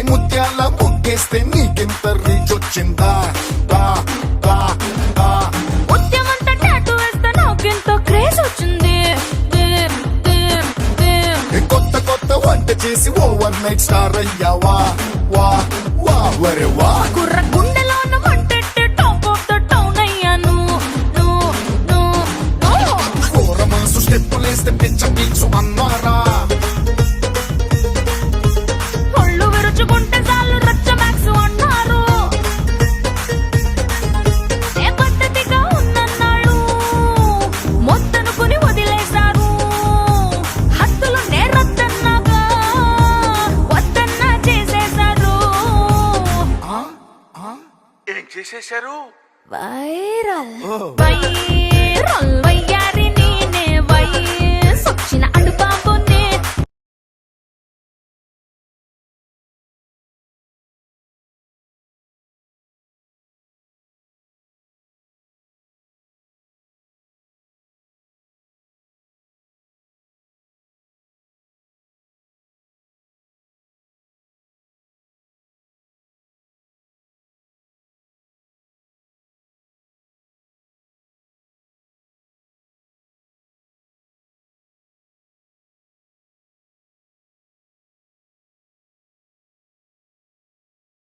ముత్యాల ముగ్గేస్తే నీకెంత రీచ్ వచ్చిందా దా దా దా ముత్యమంతా టాటూ వేస్తే నాకెంతో క్రేజ్ వచ్చింది. కొత్త కొత్త వంట చేసి ఓవర్ నైట్ స్టార్ అయ్యావా వా వా వరే వా కుర్ర గుండెలోన మంటెట్టి టాప్ ఆఫ్ ద టౌన్ అయ్యాను. కూర మనసు స్టెప్పులేస్తే పిచ్చ పీచు అన్నారా ఒళ్ళు విరుచుకుంటే చాలు రచ్చ మ్యాక్స్ అన్నారు. ఏ పద్ధతిగా ఉందన్నాడు మొత్తనుకుని వదిలేశారు. హద్దులు నేరొద్దన్నాగా వద్దన్నా చేసేశారు. ఏం చేసేశారు? వైరల్ వైరల్ వయ్యారి నేనే వయసొచ్చిన అడుబాబు